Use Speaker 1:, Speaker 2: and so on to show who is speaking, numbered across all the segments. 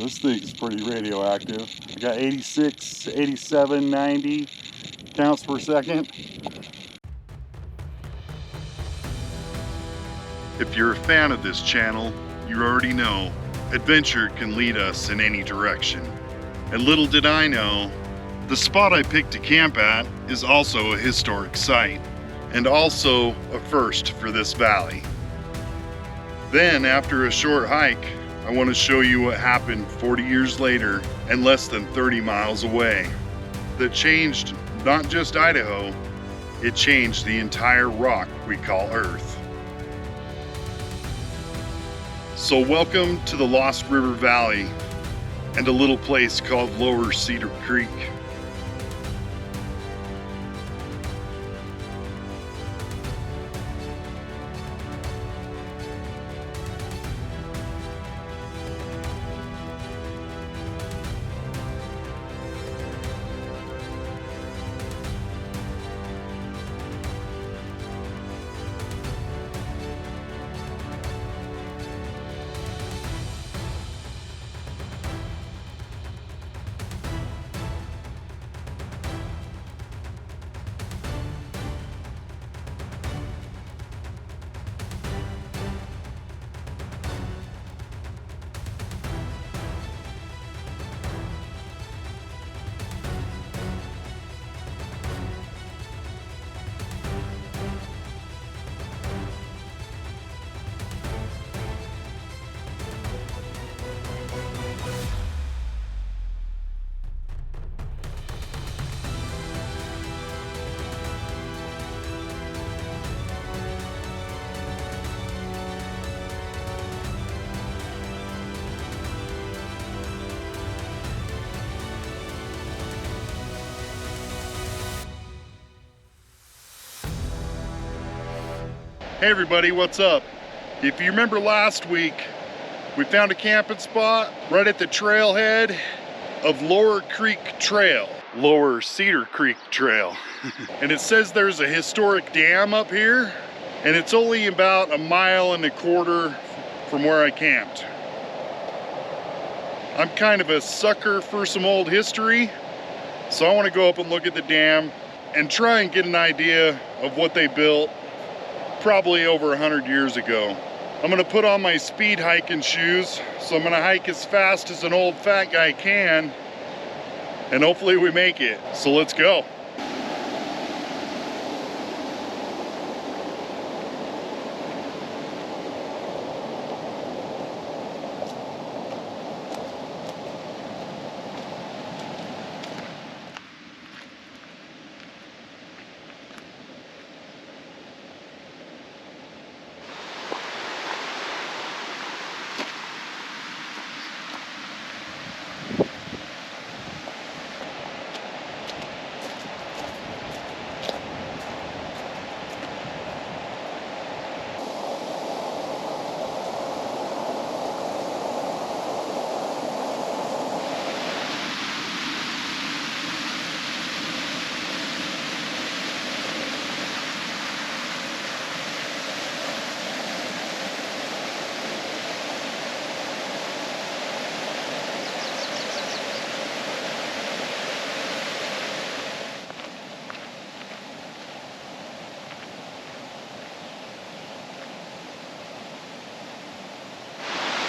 Speaker 1: This thing's pretty radioactive. I got 86, 87, 90 counts per second. If you're a fan of this channel, you already know adventure can lead us in any direction. And little did I know, the spot I picked to camp at is also a historic site, and also a first for this valley. Then, after a short hike, I want to show you what happened 40 years later and less than 30 miles away that changed not just Idaho, it changed the entire rock we call Earth. So welcome to the Lost River Valley and a little place called Lower Cedar Creek. Hey everybody, what's up? If you remember last week, we found a camping spot right at the trailhead of Lower Cedar Creek Trail. And it says there's a historic dam up here, and it's only about 1.25 miles from where I camped. I'm kind of a sucker for some old history, so I want to go up and look at the dam and try and get an idea of what they built probably over 100 years ago. I'm gonna put on my speed hiking shoes, so I'm gonna hike as fast as an old fat guy can, and hopefully we make it. So let's go.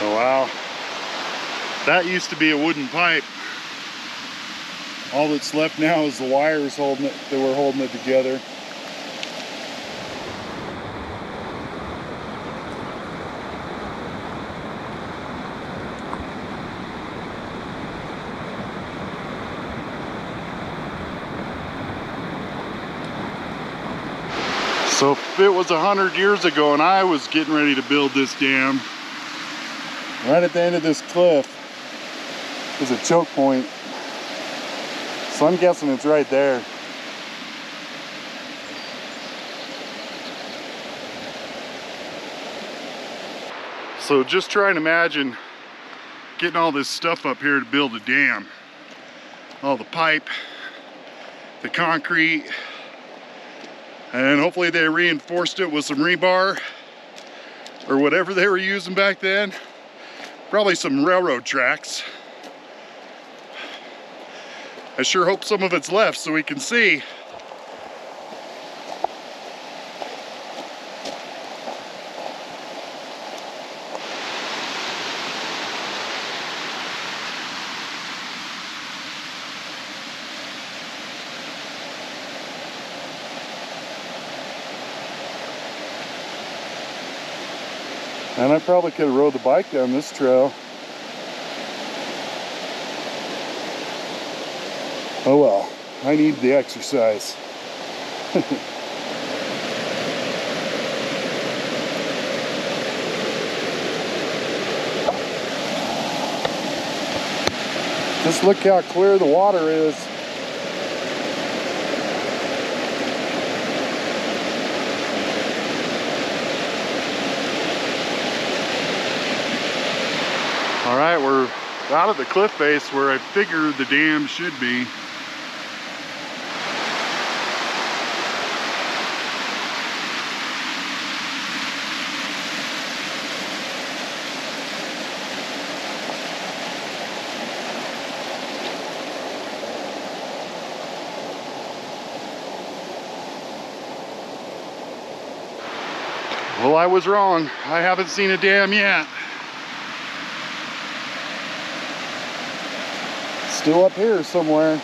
Speaker 1: Oh wow, that used to be a wooden pipe. All that's left now is the wires holding it, that were holding it together. So if it was 100 years ago and I was getting ready to build this dam, right at the end of this cliff is a choke point. So I'm guessing it's right there. So just try and imagine getting all this stuff up here to build a dam. All the pipe, the concrete, and hopefully they reinforced it with some rebar or whatever they were using back then. Probably some railroad tracks. I sure hope some of it's left so we can see. And I probably could have rode the bike down this trail. Oh well, I need the exercise. Just look how clear the water is. All right, we're out at the cliff face where I figured the dam should be. Well, I was wrong. I haven't seen a dam yet. Still up here somewhere.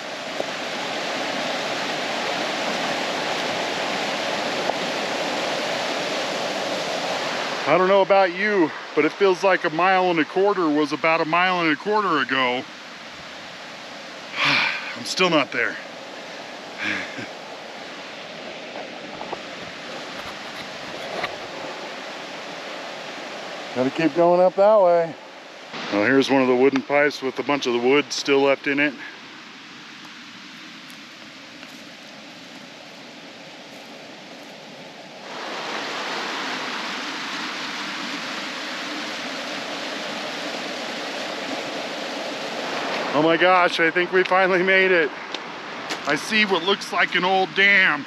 Speaker 1: I don't know about you, but it feels like 1.25 miles was about 1.25 miles ago. I'm still not there. Gotta keep going up that way. Well, here's one of the wooden pipes with a bunch of the wood still left in it. Oh my gosh, I think we finally made it. I see what looks like an old dam.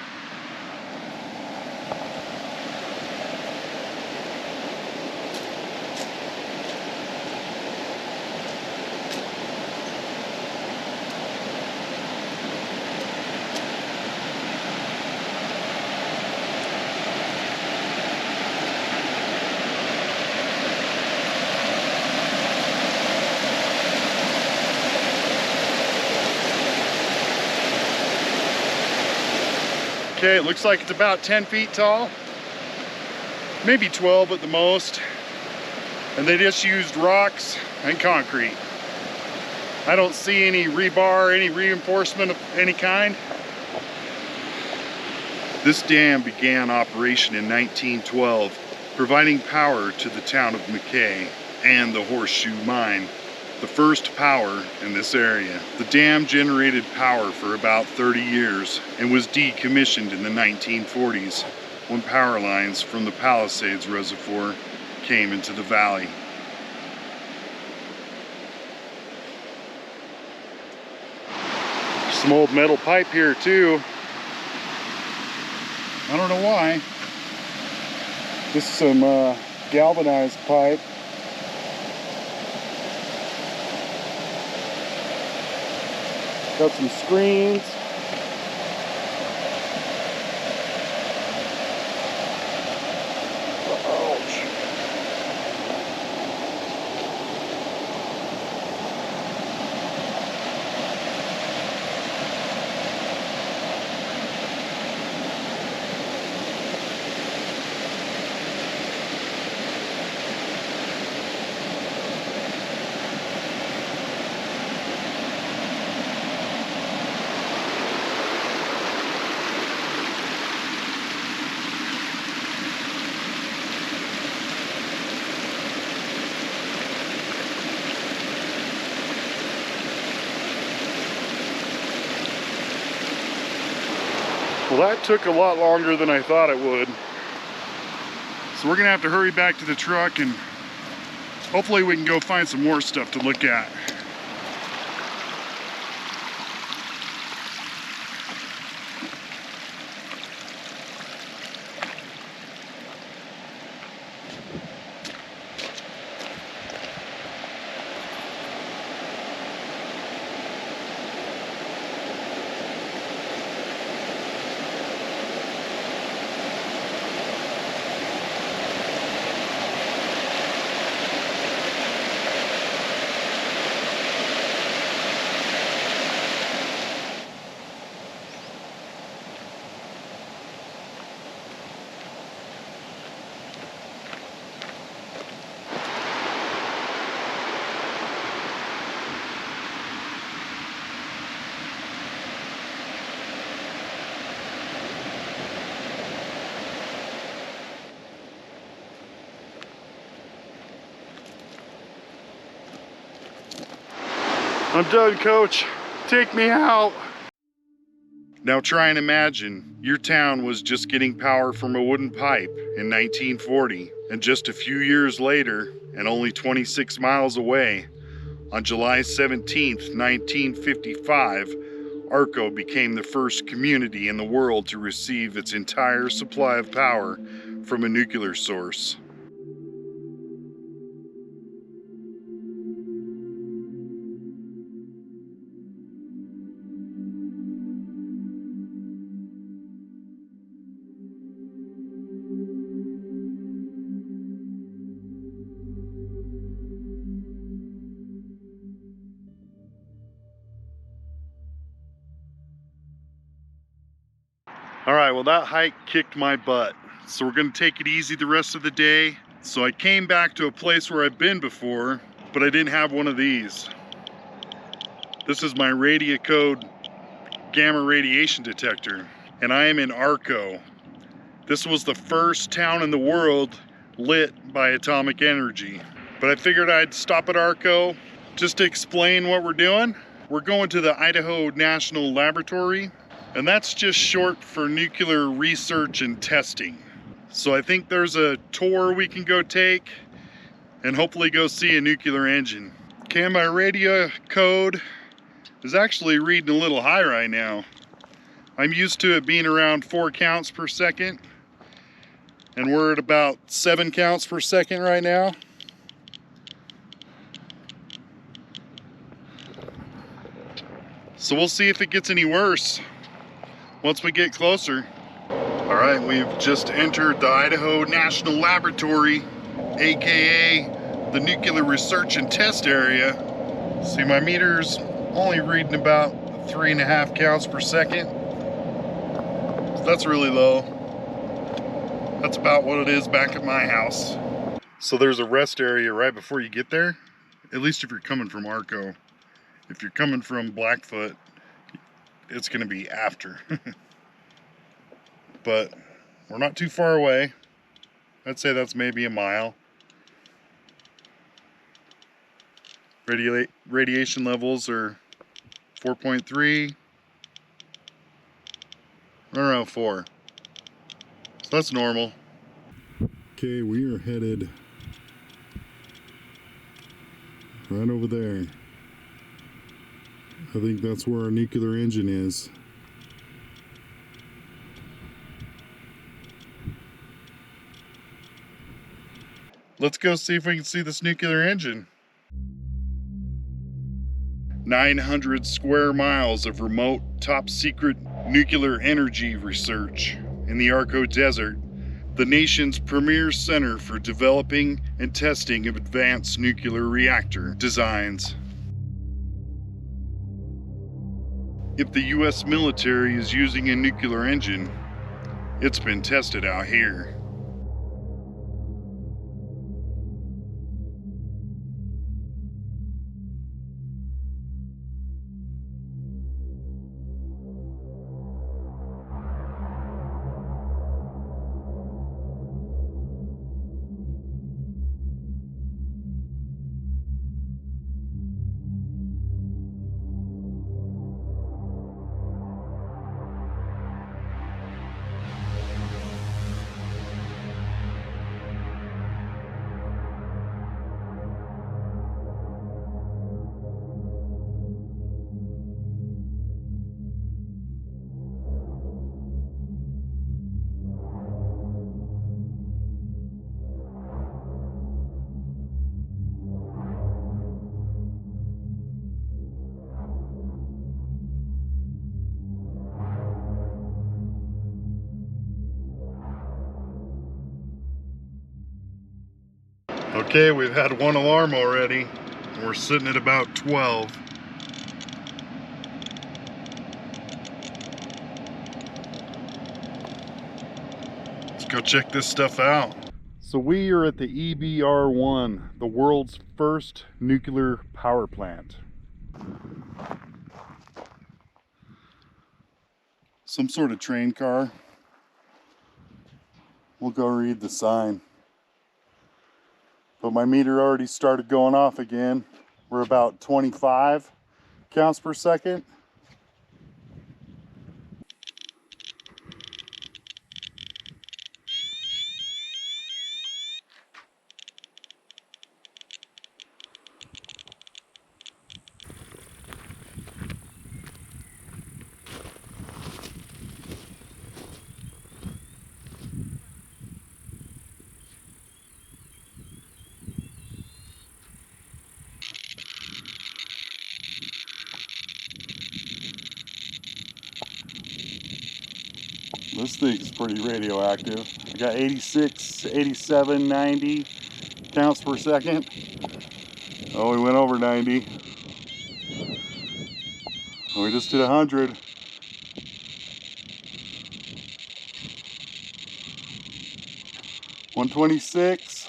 Speaker 1: Okay, it looks like it's about 10 feet tall, maybe 12 at the most, and they just used rocks and concrete. I don't see any rebar, any reinforcement of any kind. This dam began operation in 1912, providing power to the town of Mackay and the Horseshoe Mine, the first power in this area. The dam generated power for about 30 years and was decommissioned in the 1940s when power lines from the Palisades Reservoir came into the valley. Some old metal pipe here too. I don't know why. This is some galvanized pipe. Got some screens. Ouch. Well, that took a lot longer than I thought it would. So we're gonna have to hurry back to the truck and hopefully we can go find some more stuff to look at. I'm done, coach. Take me out. Now try and imagine your town was just getting power from a wooden pipe in 1940, and just a few years later, and only 26 miles away, on July 17th, 1955, Arco became the first community in the world to receive its entire supply of power from a nuclear source. All right, well, that hike kicked my butt. So we're gonna take it easy the rest of the day. So I came back to a place where I've been before, but I didn't have one of these. This is my radio code gamma radiation detector, and I am in Arco. This was the first town in the world lit by atomic energy. But I figured I'd stop at Arco just to explain what we're doing. We're going to the Idaho National Laboratory, and that's just short for nuclear research and testing. So I think there's a tour we can go take and hopefully go see a nuclear engine. Okay, my radio code is actually reading a little high right now. I'm used to it being around 4 counts per second, and we're at about 7 counts per second right now. So we'll see if it gets any worse once we get closer. All right, we've just entered the Idaho National Laboratory, AKA the Nuclear Research and Test Area. See, my meter's only reading about 3.5 counts per second. So that's really low. That's about what it is back at my house. So there's a rest area right before you get there, at least if you're coming from Arco. If you're coming from Blackfoot, it's gonna be after. But we're not too far away. I'd say that's maybe a mile. Radiation levels are 4.3, around 4. So that's normal. Okay, we are headed right over there. I think that's where our nuclear engine is. Let's go see if we can see this nuclear engine. 900 square miles of remote, top secret nuclear energy research in the Arco Desert, the nation's premier center for developing and testing of advanced nuclear reactor designs. If the US military is using a nuclear engine, it's been tested out here. Okay, we've had one alarm already, and we're sitting at about 12. Let's go check this stuff out. So we are at the EBR-1, the world's first nuclear power plant. Some sort of train car. We'll go read the sign. But my meter already started going off again. We're about 25. counts per second. This thing's pretty radioactive. I got 86, 87, 90 counts per second. Oh, we went over 90. Oh, we just did 100. $126.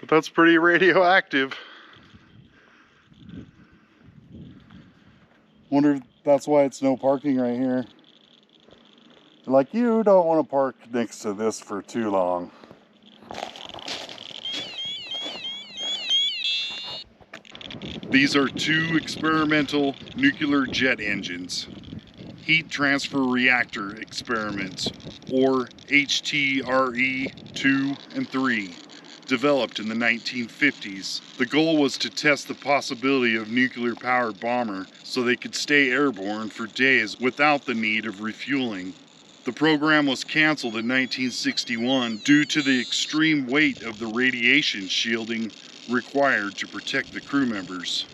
Speaker 1: But that's pretty radioactive. Wonder if that's why it's no parking right here. Like, you don't want to park next to this for too long. These are two experimental nuclear jet engines. Heat transfer reactor experiments, or HTRE 2 and 3, developed in the 1950s. The goal was to test the possibility of nuclear-powered bomber so they could stay airborne for days without the need of refueling. The program was canceled in 1961 due to the extreme weight of the radiation shielding required to protect the crew members.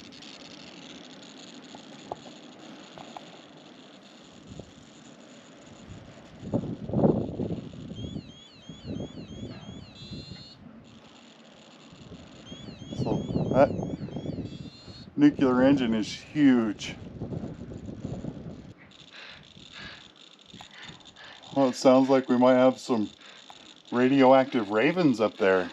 Speaker 1: So that nuclear engine is huge. Well, it sounds like we might have some radioactive ravens up there.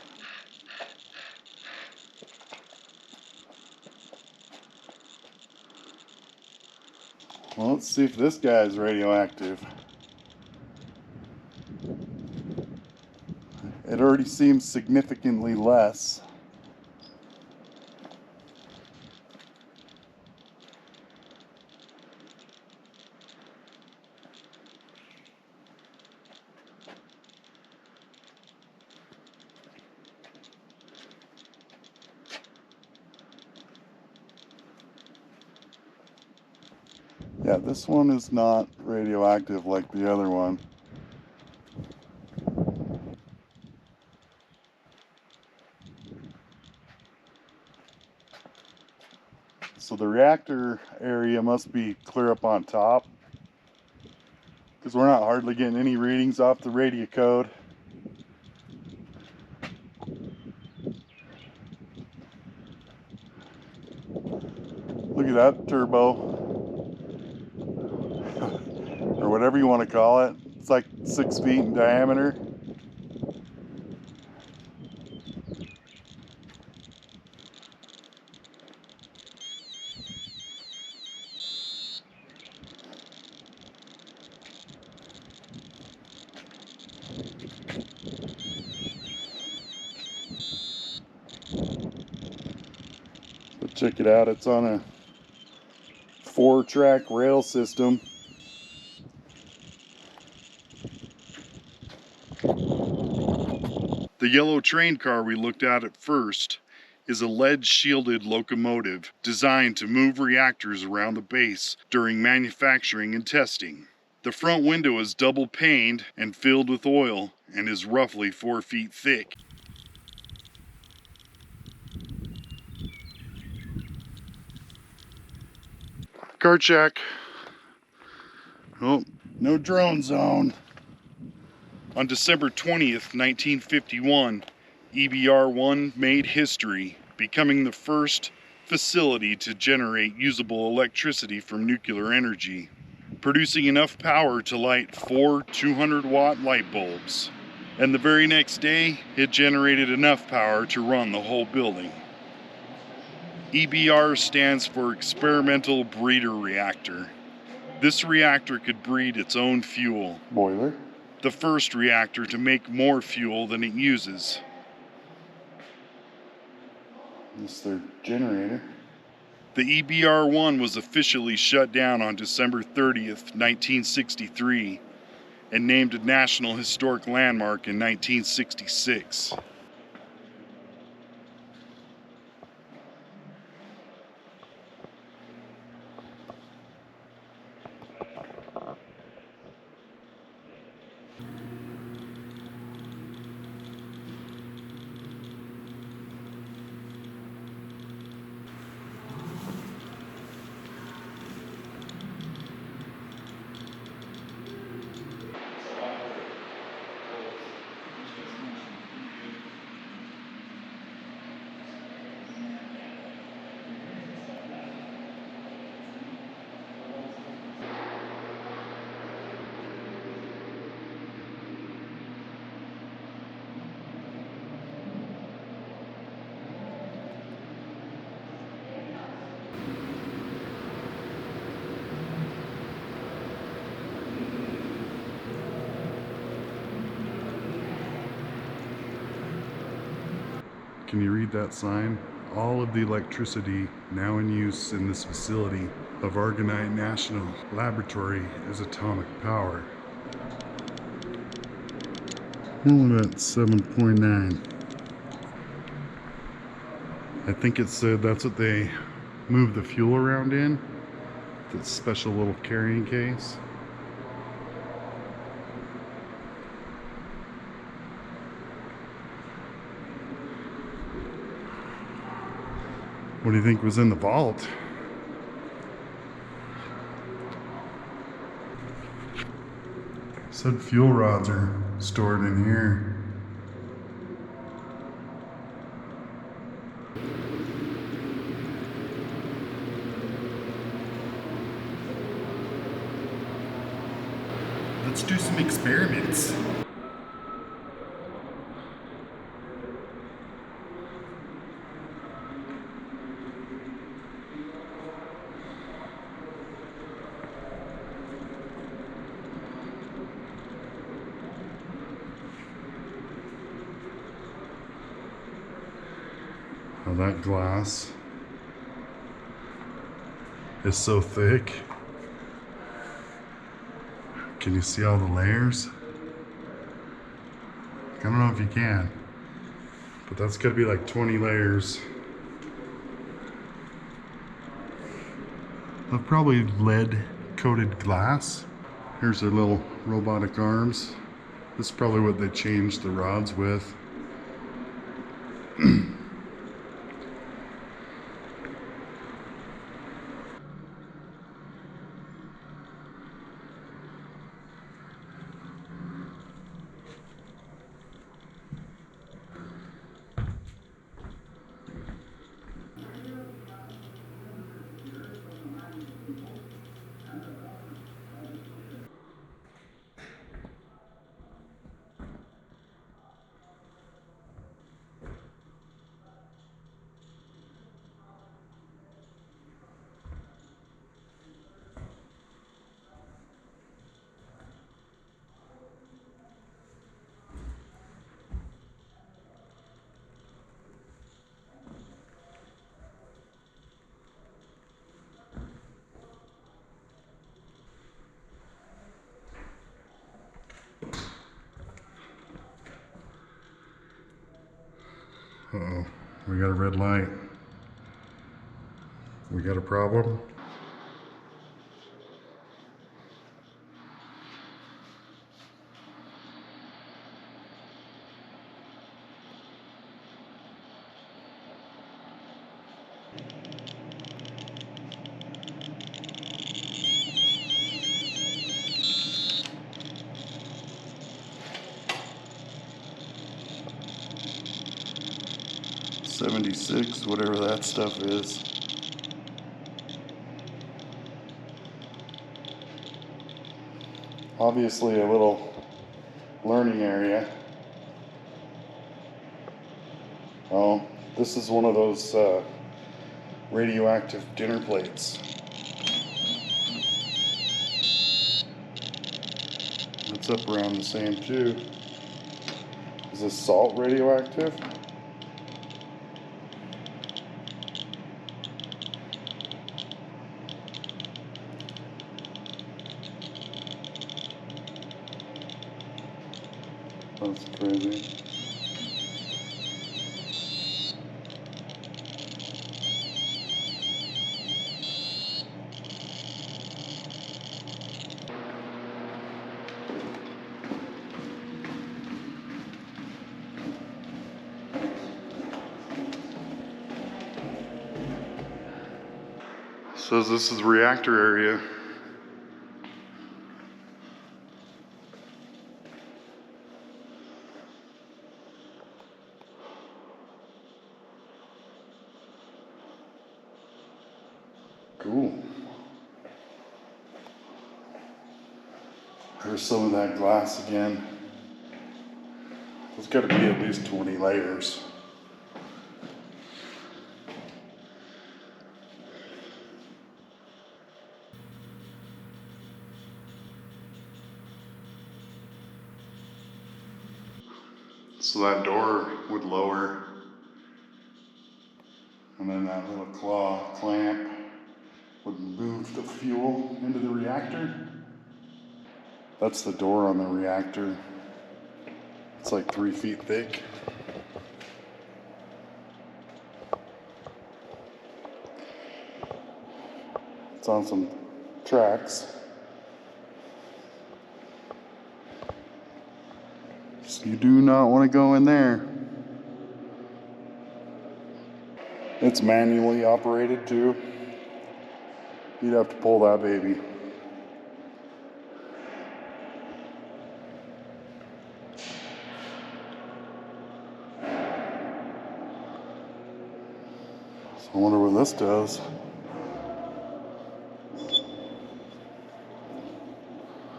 Speaker 1: Well, let's see if this guy is radioactive. It already seems significantly less. Yeah, this one is not radioactive like the other one. So the reactor area must be clear up on top, because we're not hardly getting any readings off the radio code. Look at that turbo. Or whatever you want to call it. It's like 6 feet in diameter. But check it out, it's on a 4-track rail system. The yellow train car we looked at first is a lead-shielded locomotive designed to move reactors around the base during manufacturing and testing. The front window is double-paned and filled with oil and is roughly 4 feet thick. Car check. Oh, no drone zone. On December 20th, 1951, EBR-1 made history, becoming the first facility to generate usable electricity from nuclear energy. producing enough power to light 4 200-watt light bulbs. And the very next day, it generated enough power to run the whole building. EBR stands for Experimental Breeder Reactor. This reactor could breed its own fuel.
Speaker 2: Boiler.
Speaker 1: The first reactor to make more fuel than it uses.
Speaker 2: This is their generator.
Speaker 1: The EBR-1 was officially shut down on December 30th, 1963, and named a National Historic Landmark in 1966.
Speaker 2: Can you read that sign? All of the electricity now in use in this facility of Argonite National Laboratory is atomic power. Only about 7.9. I think it said that's what they move the fuel around in. That special little carrying case. What do you think was in the vault? Said fuel rods are stored in here. Let's do some experiments. Oh, that glass is so thick. Can you see all the layers? I don't know if you can, but that's gotta be like 20 layers of probably lead coated glass. Here's their little robotic arms. This is probably what they changed the rods with. Uh-oh, we got a red light. We got a problem. $76, whatever that stuff is. Obviously a little learning area. Oh, this is one of those radioactive dinner plates. It's up around the same too. Is this salt radioactive? That's crazy. Says this is the reactor area. Cool. There's some of that glass again. There's got to be at least 20 layers. So that door would lower, and then that little claw clamp would move the fuel into the reactor. That's the door on the reactor. It's like 3 feet thick. It's on some tracks. So you do not want to go in there. It's manually operated too. You'd have to pull that baby. So I wonder what this does.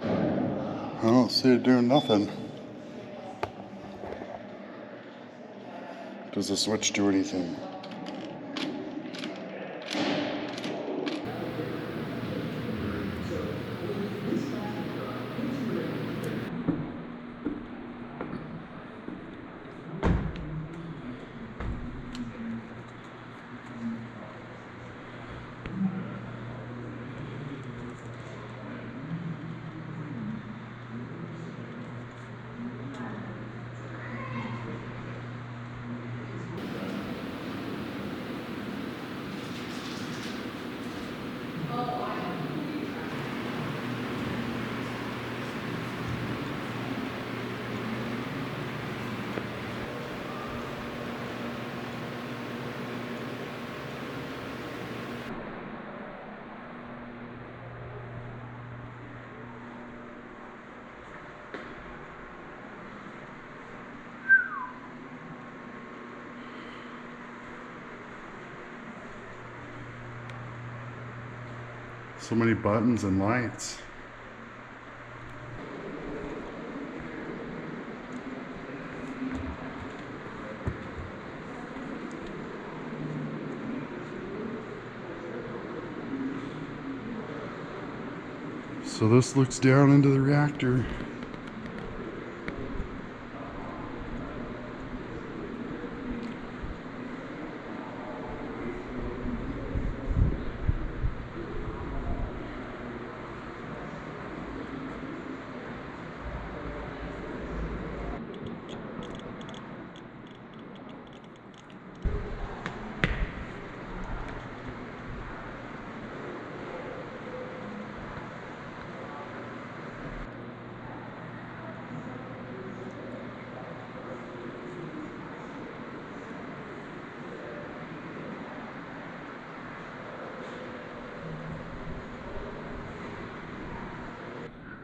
Speaker 2: I don't see it doing nothing. Does the switch do anything? So many buttons and lights. So this looks down into the reactor.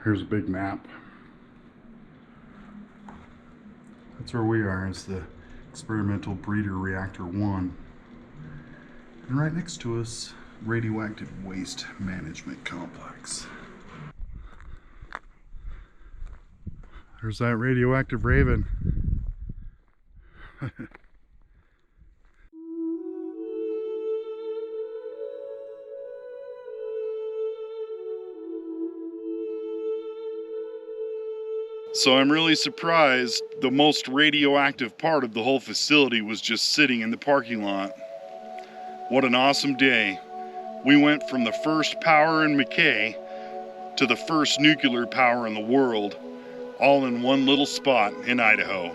Speaker 2: Here's a big map. That's where we are. It's the experimental breeder reactor 1. And right next to us, radioactive waste management complex. There's that radioactive raven.
Speaker 1: So I'm really surprised the most radioactive part of the whole facility was just sitting in the parking lot. What an awesome day. We went from the first power in Mackay to the first nuclear power in the world, all in one little spot in Idaho.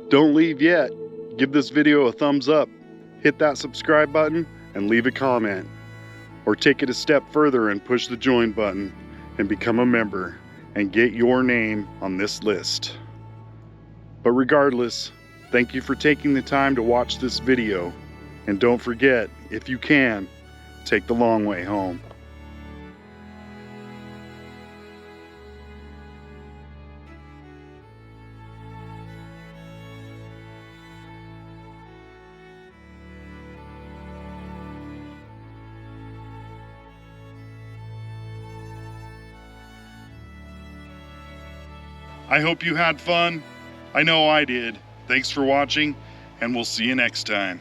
Speaker 1: Don't leave yet. Give this video a thumbs up, hit that subscribe button, and leave a comment. Or take it a step further and push the join button and become a member and get your name on this list. But regardless, thank you for taking the time to watch this video. And don't forget, if you can, take the long way home. I hope you had fun. I know I did. Thanks for watching, and we'll see you next time.